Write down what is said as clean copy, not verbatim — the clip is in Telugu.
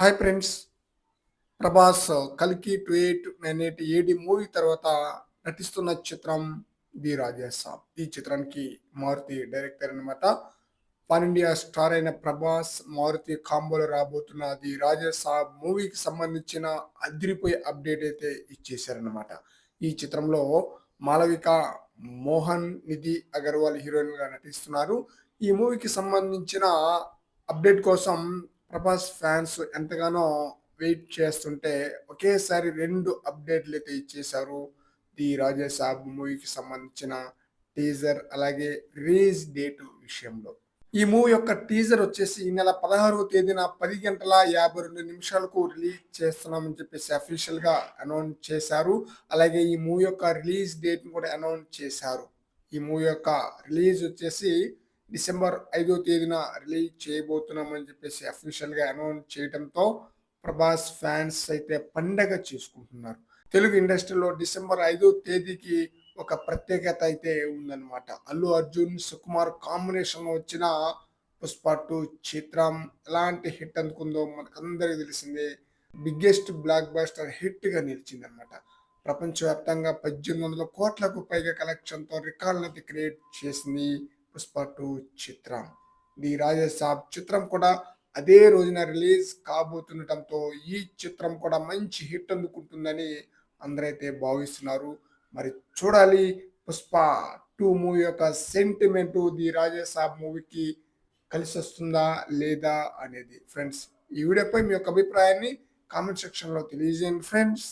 Hi friends. 'ప్రభాస్' 'కల్కి 2898' ఏడి మూవీ తర్వాత నటిస్తున్న చిత్రం 'ది రాజాసాబ్'. ఈ చిత్రానికి మారుతి డైరెక్టర్ అన్నమాట. పాన్ ఇండియా స్టార్ అయిన 'ప్రభాస్', మారుతి కాంబోలో రాబోతున్న 'ది రాజాసాబ్' మూవీకి సంబంధించిన అదిరిపోయే అప్డేట్ అయితే ఇచ్చేశారన్నమాట. ఈ చిత్రంలో మాళవిక, మోహన్, నిధి అగర్వాల్ హీరోయిన్‌గా నటిస్తున్నారు. ఈ మూవీకి సంబంధించిన అప్డేట్ కోసం 'ప్రభాస్' ఫ్యాన్స్ ఎంతగానో వెయిట్ చేస్తుంటే ఒకేసారి 2 అప్డేట్‌లయితే ఇచ్చేశారు. 'ది రాజాసాబ్' మూవీకి సంబంధించిన టీజర్ అలాగే రిలీజ్ డేట్ విషయంలో. ఈ మూవీ యొక్క టీజర్ వచ్చేసి ఈ నెల 16వ తేదీన 10 గంటల 52 నిమిషాలకు రిలీజ్ చేస్తున్నామని చెప్పేసి అఫీషియల్‌గా అనౌన్స్ చేశారు. అలాగే ఈ మూవీ యొక్క రిలీజ్ డేట్‌ని కూడా అనౌన్స్ చేశారు. ఈ మూవీ యొక్క రిలీజ్ వచ్చేసి డిసెంబర్ 5వ తేదీన రిలీజ్ చేయబోతున్నామని చెప్పేసి అఫీషియల్‌గా అనౌన్స్ చేయటంతో ప్రభాస్ ఫ్యాన్స్ అయితే పండగ చేసుకుంటున్నారు. తెలుగు ఇండస్ట్రీలో డిసెంబర్ 5వ తేదీకి ఒక ప్రత్యేకత అయితే ఉందన్నమాట. అల్లు అర్జున్, సుకుమార్ కాంబినేషన్‌లో వచ్చిన 'పుష్ప 2' చిత్రం ఎలాంటి హిట్ అందుకుందో మనకందరికీ తెలిసిందే. బిగ్గెస్ట్ బ్లాక్ బస్టర్ హిట్‌గా నిలిచిందన్నమాట. ప్రపంచవ్యాప్తంగా 1800 కోట్లకు పైగా కలెక్షన్‌తో రికార్డులైతే క్రియేట్ చేసింది 'పుష్ప 2' చిత్రం. 'ది రాజాసాబ్' చిత్రం కూడా అదే రోజున రిలీజ్ కాబోతుండటంతో ఈ చిత్రం కూడా మంచి హిట్ అందుకుంటుందని అందరైతే భావిస్తున్నారు. మరి చూడాలి 'పుష్ప 2' మూవీ యొక్క సెంటిమెంటు 'ది రాజాసాబ్' మూవీకి కలిసొస్తుందా లేదా అనేది. ఫ్రెండ్స్, ఈ వీడియోపై మీ యొక్క అభిప్రాయాన్ని కామెంట్ సెక్షన్‌లో తెలియజేయండి ఫ్రెండ్స్.